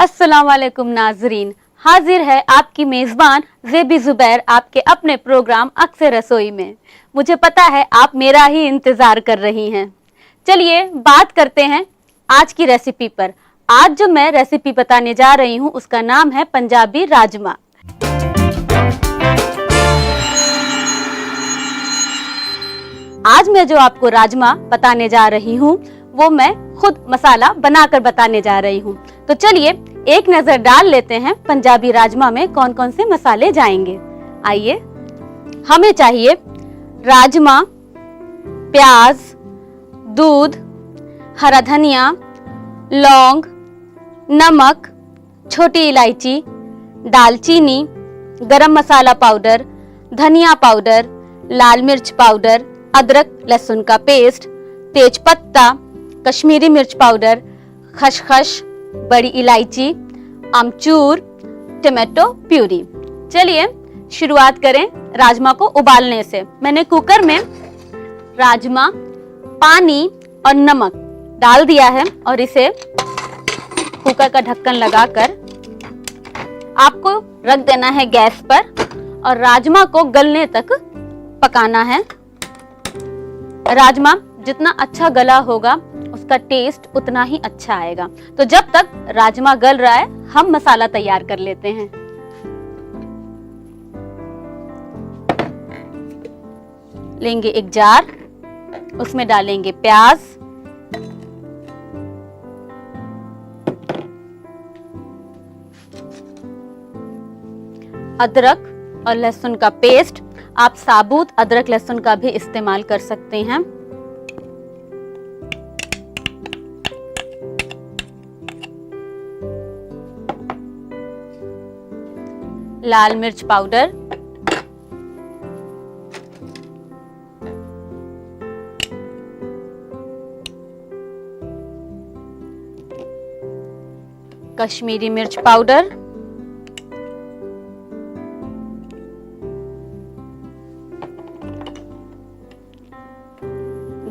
अस्सलाम वालेकुम नाजरीन, हाजिर है आपकी मेज़बान ज़ेबी ज़ुबैर आपके अपने प्रोग्राम अक्सर रसोई में। मुझे पता है आप मेरा ही इंतज़ार कर रही हैं। चलिए बात करते हैं आज की रेसिपी पर। आज जो मैं रेसिपी बताने जा रही हूँ उसका नाम है पंजाबी राजमा। आज मैं जो आपको राजमा बताने जा रही हूँ वो मैं खुद मसाला बनाकर बताने जा रही हूँ। तो चलिए एक नजर डाल लेते हैं पंजाबी राजमा में कौन कौन से मसाले जाएंगे। आइए, हमें चाहिए राजमा, प्याज, दूध, हरा धनिया, लौंग, नमक, छोटी इलायची, दालचीनी, गरम मसाला पाउडर, धनिया पाउडर, लाल मिर्च पाउडर, अदरक लहसुन का पेस्ट, तेज पत्ता, कश्मीरी मिर्च पाउडर, खसखस, बड़ी इलायची, अमचूर, टमाटो प्यूरी। चलिए शुरुआत करें राजमा को उबालने से। मैंने कुकर में राजमा, पानी और नमक डाल दिया है और इसे कुकर का ढक्कन लगाकर आपको रख देना है गैस पर और राजमा को गलने तक पकाना है। राजमा जितना अच्छा गला होगा उसका टेस्ट उतना ही अच्छा आएगा। तो जब तक राजमा गल रहा है हम मसाला तैयार कर लेते हैं। लेंगे एक जार, उसमें डालेंगे प्याज, अदरक और लहसुन का पेस्ट। आप साबुत अदरक लहसुन का भी इस्तेमाल कर सकते हैं। लाल मिर्च पाउडर, कश्मीरी मिर्च पाउडर,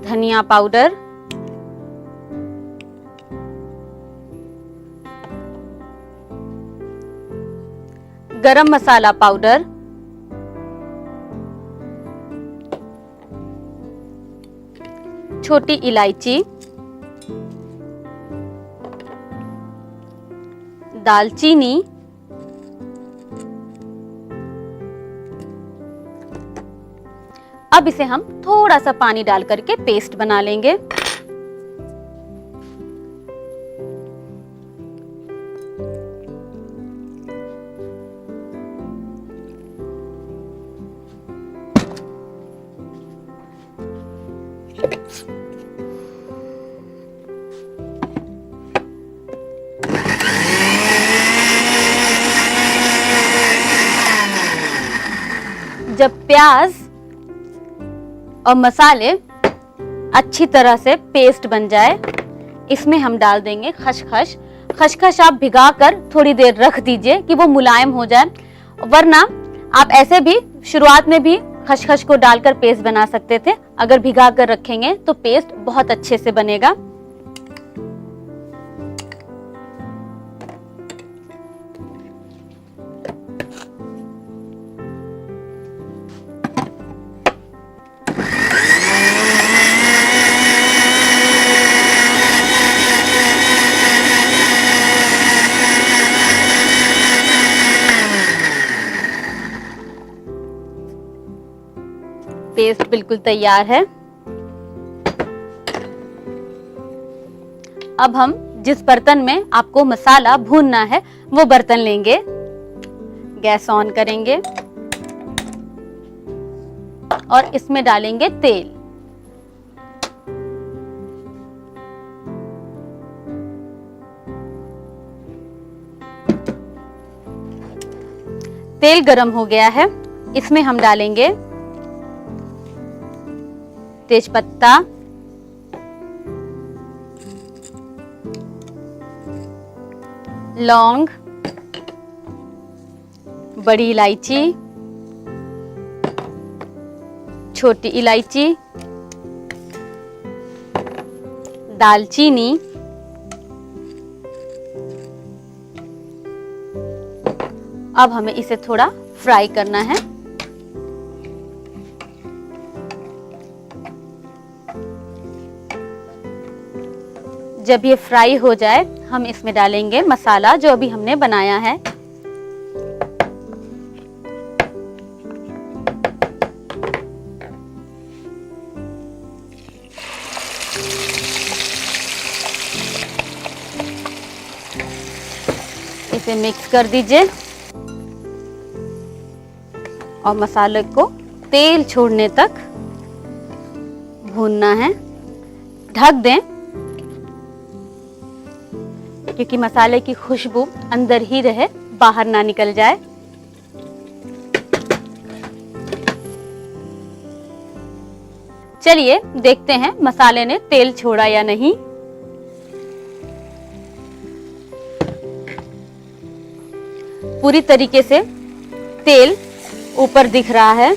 धनिया पाउडर, गरम मसाला पाउडर, छोटी इलायची, दालचीनी, अब इसे हम थोड़ा सा पानी डाल करके पेस्ट बना लेंगे। जब प्याज और मसाले अच्छी तरह से पेस्ट बन जाए इसमें हम डाल देंगे खसखस। खसखस आप भिगाकर थोड़ी देर रख दीजिए कि वो मुलायम हो जाए, वरना आप ऐसे भी शुरुआत में भी खसखस को डालकर पेस्ट बना सकते थे। अगर भिगाकर रखेंगे तो पेस्ट बहुत अच्छे से बनेगा। पेस्ट बिल्कुल तैयार है। अब हम जिस बर्तन में आपको मसाला भूनना है वो बर्तन लेंगे, गैस ऑन करेंगे और इसमें डालेंगे तेल। तेल गरम हो गया है, इसमें हम डालेंगे तेज पत्ता, लौंग, बड़ी इलायची, छोटी इलायची, दालचीनी, अब हमें इसे थोड़ा फ्राई करना है। जब ये फ्राई हो जाए हम इसमें डालेंगे मसाला जो अभी हमने बनाया है। इसे मिक्स कर दीजिए और मसाले को तेल छोड़ने तक भूनना है। ढक दें क्योंकि मसाले की खुशबू अंदर ही रहे, बाहर ना निकल जाए। चलिए देखते हैं मसाले ने तेल छोड़ा या नहीं। पूरी तरीके से तेल ऊपर दिख रहा है,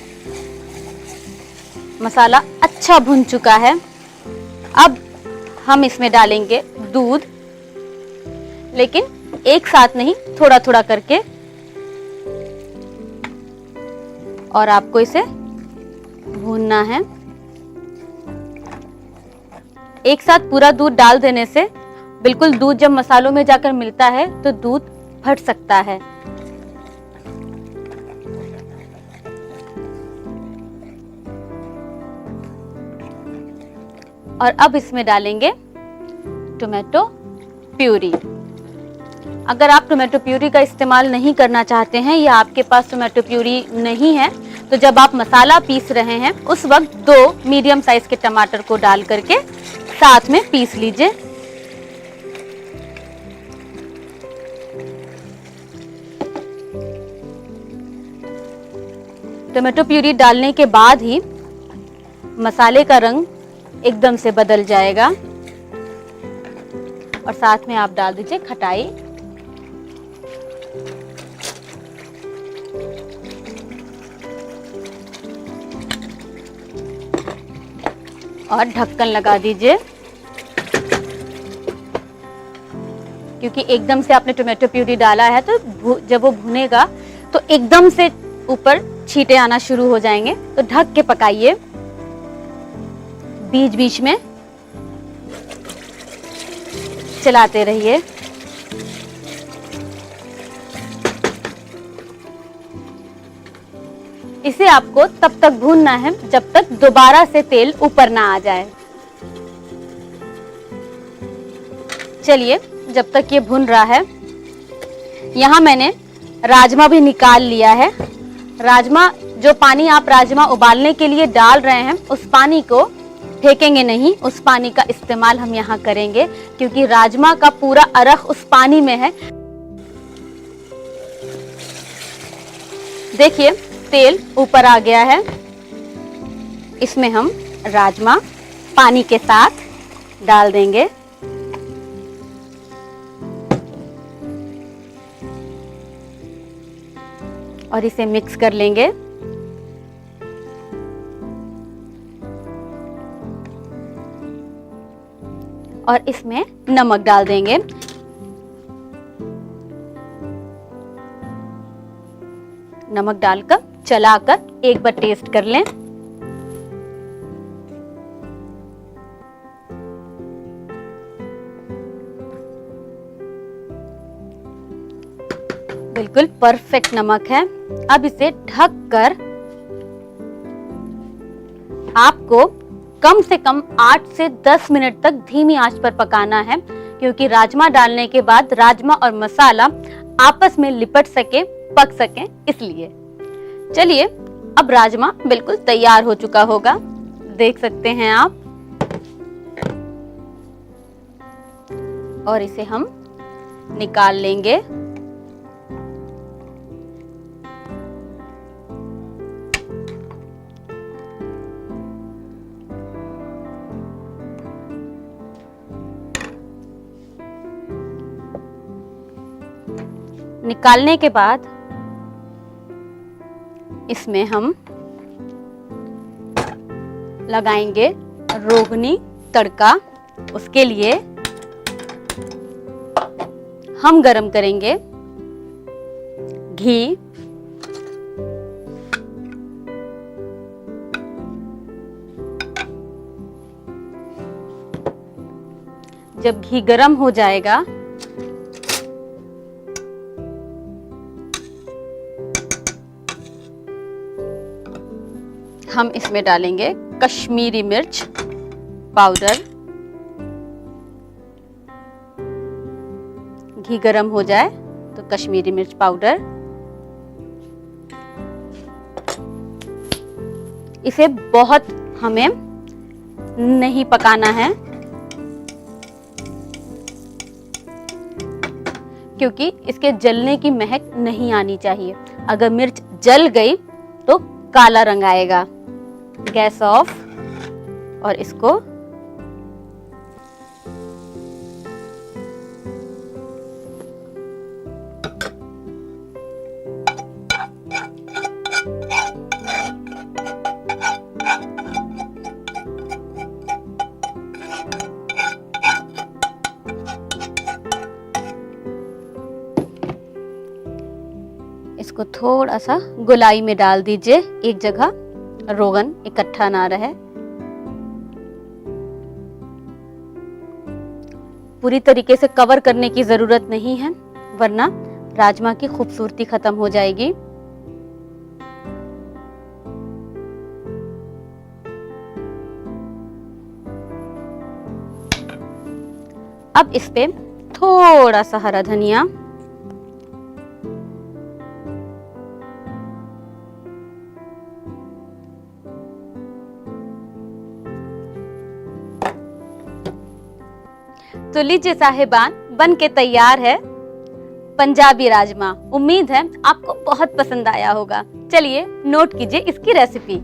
मसाला अच्छा भुन चुका है। अब हम इसमें डालेंगे दूध, लेकिन एक साथ नहीं, थोड़ा थोड़ा करके, और आपको इसे भूनना है। एक साथ पूरा दूध डाल देने से बिल्कुल दूध जब मसालों में जाकर मिलता है तो दूध फट सकता है। और अब इसमें डालेंगे टोमेटो प्यूरी। अगर आप टोमेटो प्यूरी का इस्तेमाल नहीं करना चाहते हैं या आपके पास टोमेटो प्यूरी नहीं है, तो जब आप मसाला पीस रहे हैं उस वक्त 2 मीडियम साइज के टमाटर को डाल करके साथ में पीस लीजिए। टोमेटो प्यूरी डालने के बाद ही मसाले का रंग एकदम से बदल जाएगा। और साथ में आप डाल दीजिए खटाई। और ढक्कन लगा दीजिए, क्योंकि एकदम से आपने टोमेटो प्यूरी डाला है तो जब वो भुनेगा तो एकदम से ऊपर छींटे आना शुरू हो जाएंगे। तो ढक के पकाइए, बीच बीच में चलाते रहिए। इसे आपको तब तक भूनना है जब तक दोबारा से तेल ऊपर ना आ जाए। चलिए, जब तक ये भुन रहा है, यहाँ मैंने राजमा भी निकाल लिया है। राजमा, जो पानी आप राजमा उबालने के लिए डाल रहे हैं, उस पानी को फेंकेंगे नहीं, उस पानी का इस्तेमाल हम यहाँ करेंगे, क्योंकि राजमा का पूरा अरख उस पानी में है। देखिए तेल ऊपर आ गया है। इसमें हम राजमा पानी के साथ डाल देंगे। और इसे मिक्स कर लेंगे। और इसमें नमक डाल देंगे। नमक डालकर चलाकर एक बार टेस्ट कर लें। बिल्कुल परफेक्ट नमक है। अब इसे ढककर आपको कम से कम 8 से 10 मिनट तक धीमी आंच पर पकाना है, क्योंकि राजमा डालने के बाद राजमा और मसाला आपस में लिपट सके, पक सके, इसलिए। चलिए, अब राजमा बिल्कुल तैयार हो चुका होगा, देख सकते हैं आप। और इसे हम निकाल लेंगे। निकालने के बाद इसमें हम लगाएंगे रोगनी तड़का। उसके लिए हम गरम करेंगे घी, जब घी गरम हो जाएगा हम इसमें डालेंगे कश्मीरी मिर्च पाउडर। घी गरम हो जाए तो कश्मीरी मिर्च पाउडर, इसे बहुत हमें नहीं पकाना है क्योंकि इसके जलने की महक नहीं आनी चाहिए। अगर मिर्च जल गई तो काला रंग आएगा। गैस ऑफ और इसको इसको थोड़ा सा गोलाई में डाल दीजिए, एक जगह रोगन इकट्ठा ना रहे। पूरी तरीके से कवर करने की जरूरत नहीं है वरना राजमा की खूबसूरती खत्म हो जाएगी। अब इस पे थोड़ा सा हरा धनिया, तो लीजिए साहिबान, बन के तैयार है पंजाबी राजमा। उम्मीद है आपको बहुत पसंद आया होगा। चलिए नोट कीजिए इसकी रेसिपी।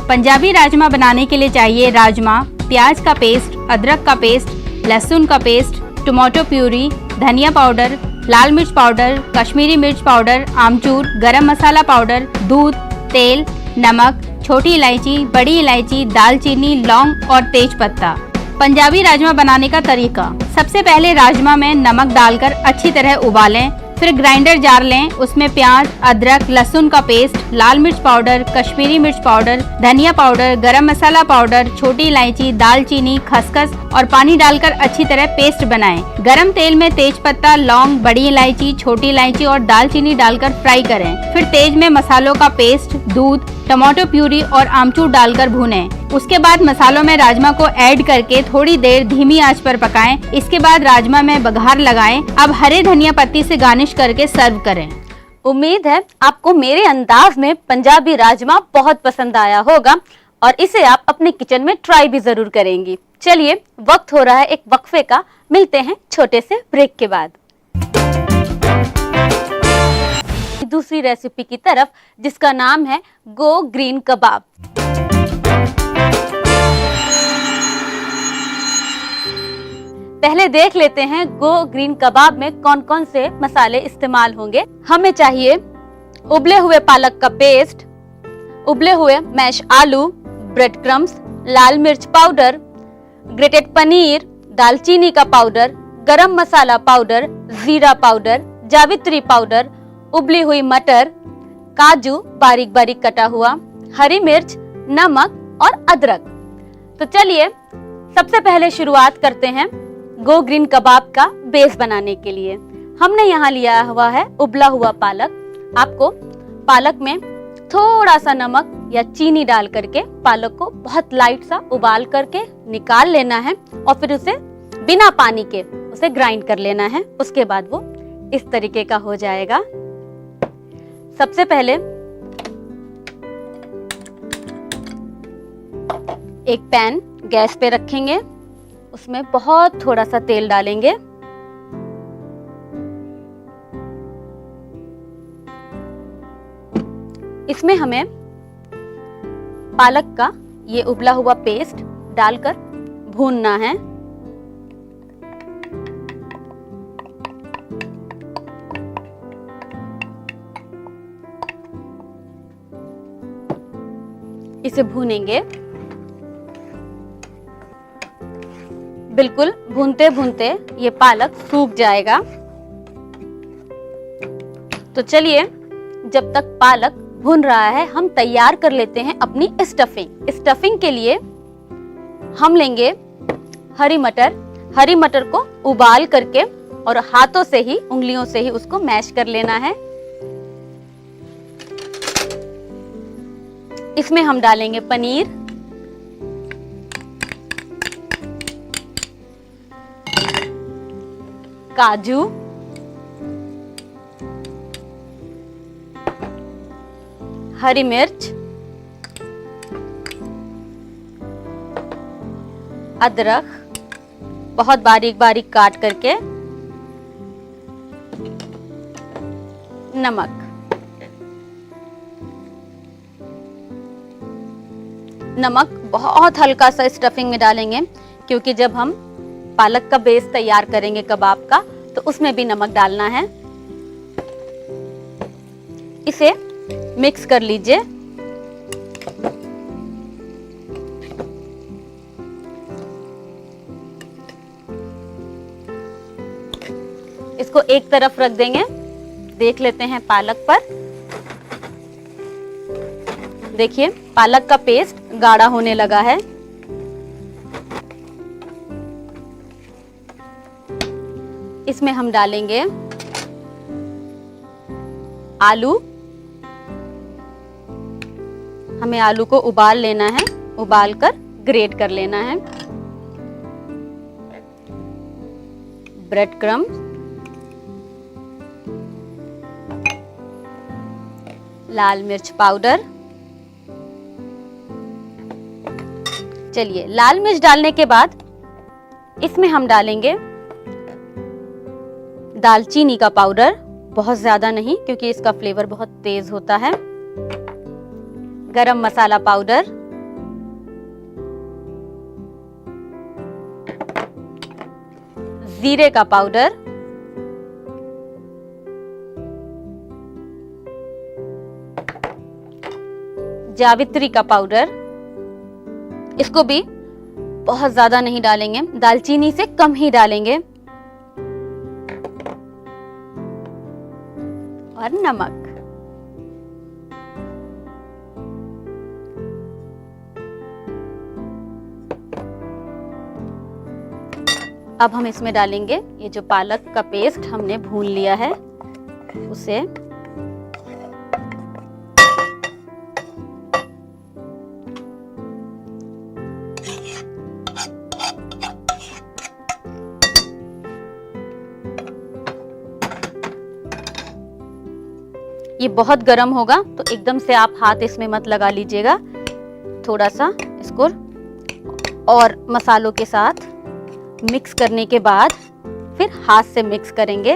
पंजाबी राजमा बनाने के लिए चाहिए राजमा, प्याज का पेस्ट, अदरक का पेस्ट, लहसुन का पेस्ट, टमाटो प्यूरी, धनिया पाउडर, लाल मिर्च पाउडर, कश्मीरी मिर्च पाउडर, आमचूर, गरम मसाला पाउडर, दूध, तेल, नमक, छोटी इलायची, बड़ी इलायची, दालचीनी, लौंग और तेज पत्ता। पंजाबी राजमा बनाने का तरीका। सबसे पहले राजमा में नमक डालकर अच्छी तरह उबालें, फिर ग्राइंडर जार लें, उसमें प्याज, अदरक, लहसुन का पेस्ट, लाल मिर्च पाउडर, कश्मीरी मिर्च पाउडर, धनिया पाउडर, गरम मसाला पाउडर, छोटी इलायची, दालचीनी, खसखस और पानी डालकर अच्छी तरह पेस्ट बनाएं। गरम तेल में तेज पत्ता, लौंग, बड़ी इलायची, छोटी इलायची और दालचीनी डालकर फ्राई करें। फिर तेज में मसालों का पेस्ट, दूध, टमाटो प्यूरी और आमचूर डालकर भूनें। उसके बाद मसालों में राजमा को ऐड करके थोड़ी देर धीमी आंच पर पकाएं। इसके बाद राजमा में बघार लगाएं। अब हरे धनिया पत्ती से गार्निश करके सर्व करें। उम्मीद है आपको मेरे अंदाज में पंजाबी राजमा बहुत पसंद आया होगा और इसे आप अपने किचन में ट्राई भी जरूर करेंगी। चलिए वक्त हो रहा है एक वक्फे का, मिलते हैं छोटे से ब्रेक के बाद दूसरी रेसिपी की तरफ, जिसका नाम है गो ग्रीन कबाब। पहले देख लेते हैं गो ग्रीन कबाब में कौन कौन से मसाले इस्तेमाल होंगे। हमें चाहिए उबले हुए पालक का पेस्ट, उबले हुए मैश आलू, ब्रेड क्रम्स, लाल मिर्च पाउडर, ग्रेटेड पनीर, दालचीनी का पाउडर, गरम मसाला पाउडर, जीरा पाउडर, जावित्री पाउडर, उबली हुई मटर, काजू बारीक बारीक कटा हुआ, हरी मिर्च, नमक और अदरक। तो चलिए सबसे पहले शुरुआत करते हैं गो ग्रीन कबाब का बेस बनाने के लिए। हमने यहाँ लिया हुआ है उबला हुआ पालक। आपको पालक में थोड़ा सा नमक या चीनी डाल करके पालक को बहुत लाइट सा उबाल करके निकाल लेना है और फिर उसे बिना पानी के उसे ग्राइंड कर लेना है। उसके बाद वो इस तरीके का हो जाएगा। सबसे पहले एक पैन गैस पे रखेंगे, उसमें बहुत थोड़ा सा तेल डालेंगे। इसमें हमें पालक का ये उबला हुआ पेस्ट डालकर भूनना है। इसे भूनेंगे, बिल्कुल भूनते भूनते ये पालक सूख जाएगा। तो चलिए, जब तक पालक भुन रहा है हम तैयार कर लेते हैं अपनी स्टफिंग। स्टफिंग के लिए हम लेंगे हरी मटर। हरी मटर को उबाल करके और हाथों से ही, उंगलियों से ही उसको मैश कर लेना है। इसमें हम डालेंगे पनीर, काजू, हरी मिर्च, अदरक बहुत बारीक बारीक काट करके, नमक। नमक बहुत हल्का सा स्टफिंग में डालेंगे, क्योंकि जब हम पालक का बेस तैयार करेंगे कबाब का, तो उसमें भी नमक डालना है। इसे मिक्स कर लीजिए। इसको एक तरफ रख देंगे। देख लेते हैं पालक पर। देखिए, पालक का पेस्ट गाढ़ा होने लगा है। इसमें हम डालेंगे आलू। हमें आलू को उबाल लेना है, उबाल कर ग्रेट कर लेना है। ब्रेड क्रम्ब, लाल मिर्च पाउडर। चलिए, लाल मिर्च डालने के बाद इसमें हम डालेंगे दालचीनी का पाउडर। बहुत ज्यादा नहीं, क्योंकि इसका फ्लेवर बहुत तेज होता है। गरम मसाला पाउडर, जीरे का पाउडर, जावित्री का पाउडर। इसको भी बहुत ज्यादा नहीं डालेंगे, दालचीनी से कम ही डालेंगे। और नमक। अब हम इसमें डालेंगे ये जो पालक का पेस्ट हमने भून लिया है, उसे। ये बहुत गर्म होगा, तो एकदम से आप हाथ इसमें मत लगा लीजिएगा। थोड़ा सा इसको और मसालों के साथ मिक्स करने के बाद फिर हाथ से मिक्स करेंगे।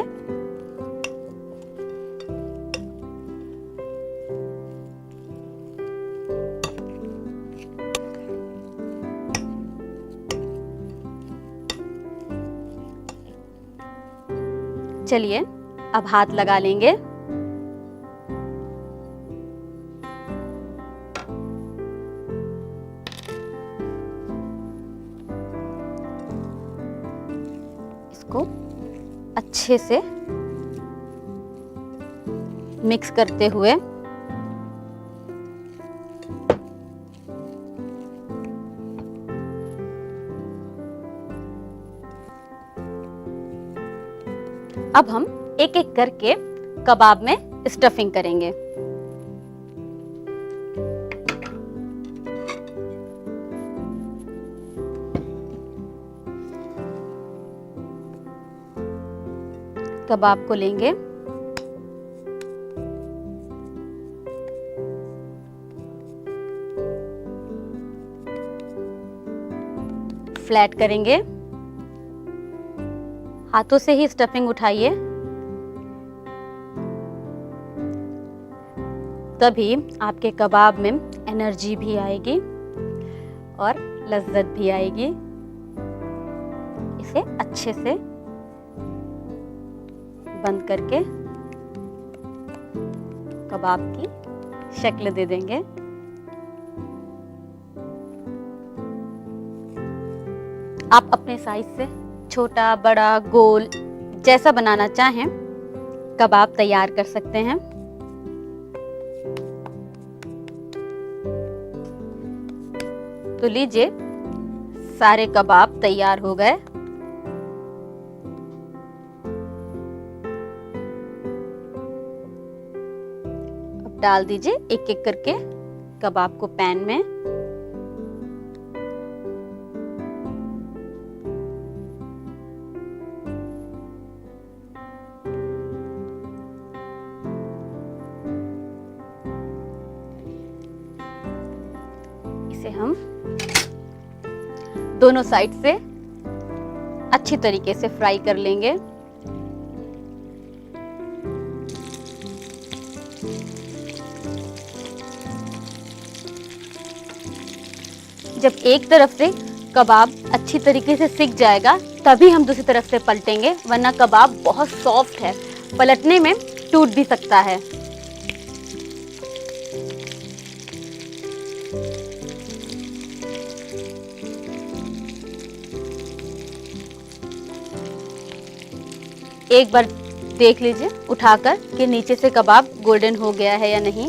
चलिए, अब हाथ लगा लेंगे। इसको अच्छे से मिक्स करते हुए अब हम एक एक करके कबाब में स्टफिंग करेंगे। कबाब को लेंगे, फ्लैट करेंगे। हाथों से ही स्टफिंग उठाइए, तभी आपके कबाब में एनर्जी भी आएगी और लज्जत भी आएगी। इसे अच्छे से बंद करके कबाब की शक्ल दे देंगे। आप अपने साइज से छोटा, बड़ा, गोल जैसा बनाना चाहें कबाब तैयार कर सकते हैं। तो लीजिए, सारे कबाब तैयार हो गए। अब डाल दीजिए एक एक करके कबाब को पैन में। इसे हम दोनों साइड से अच्छी तरीके से फ्राई कर लेंगे। जब एक तरफ से कबाब अच्छी तरीके से सिक जाएगा तभी हम दूसरी तरफ से पलटेंगे, वरना कबाब बहुत सॉफ्ट है, पलटने में टूट भी सकता है। एक बार देख लीजिए उठाकर कि नीचे से कबाब गोल्डन हो गया है या नहीं।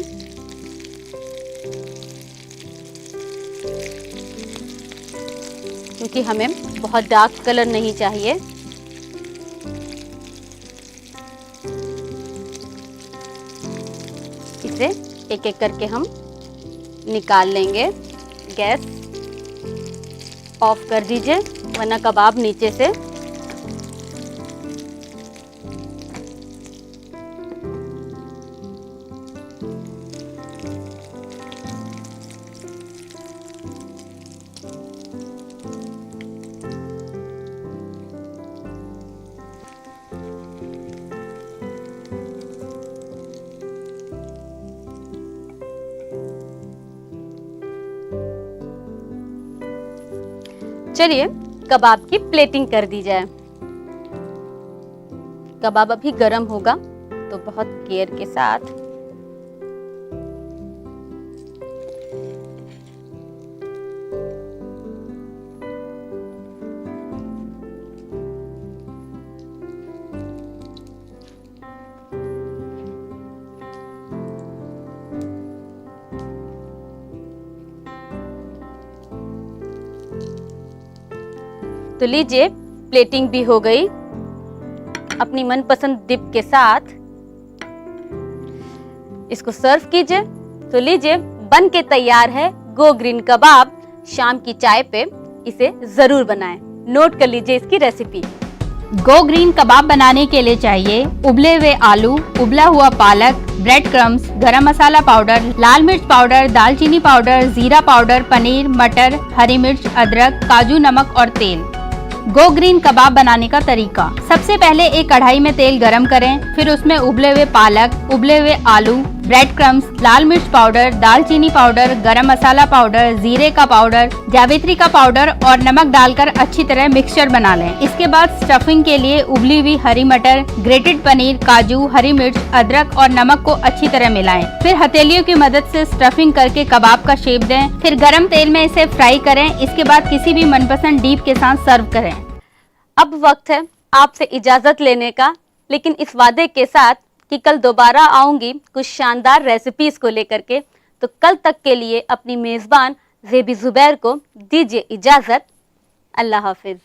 क्योंकि हमें बहुत डार्क कलर नहीं चाहिए। इसे एक एक करके हम निकाल लेंगे। गैस ऑफ कर दीजिए, वरना कबाब नीचे से चलिए कबाब की प्लेटिंग कर दी जाए। कबाब अभी गरम होगा तो बहुत केयर के साथ तो लीजिए प्लेटिंग भी हो गई अपनी मनपसंद डिप के साथ। इसको सर्व कीजिए। तो लीजिए बन के तैयार है गो ग्रीन कबाब। शाम की चाय पे इसे जरूर बनाएं। नोट कर लीजिए इसकी रेसिपी। गो ग्रीन कबाब बनाने के लिए चाहिए उबले हुए आलू, उबला हुआ पालक, ब्रेड क्रम्स, गरम मसाला पाउडर, लाल मिर्च पाउडर, दालचीनी पाउडर, जीरा पाउडर, पनीर, मटर, हरी मिर्च, अदरक, काजू, नमक और तेल। गो ग्रीन कबाब बनाने का तरीका। सबसे पहले एक कढ़ाई में तेल गरम करें, फिर उसमें उबले हुए पालक, उबले हुए आलू, ब्रेड क्रम्स, लाल मिर्च पाउडर, दालचीनी पाउडर, गरम मसाला पाउडर, जीरे का पाउडर, जावित्री का पाउडर और नमक डालकर अच्छी तरह मिक्सचर बना लें। इसके बाद स्टफिंग के लिए उबली हुई हरी मटर, ग्रेटेड पनीर, काजू, हरी मिर्च, अदरक और नमक को अच्छी तरह मिलाएं। फिर हथेलियों की मदद से स्टफिंग करके कबाब का शेप दें। फिर गरम तेल में इसे फ्राई करें। इसके बाद किसी भी मनपसंद डीप के साथ सर्व करें। अब वक्त है आपसे इजाजत लेने का, लेकिन इस वादे के साथ कि कल दोबारा आऊंगी कुछ शानदार रेसिपीज को लेकर के। तो कल तक के लिए अपनी मेजबान ज़ेबी ज़ुबैर को दीजिए इजाजत। अल्लाह हाफिज।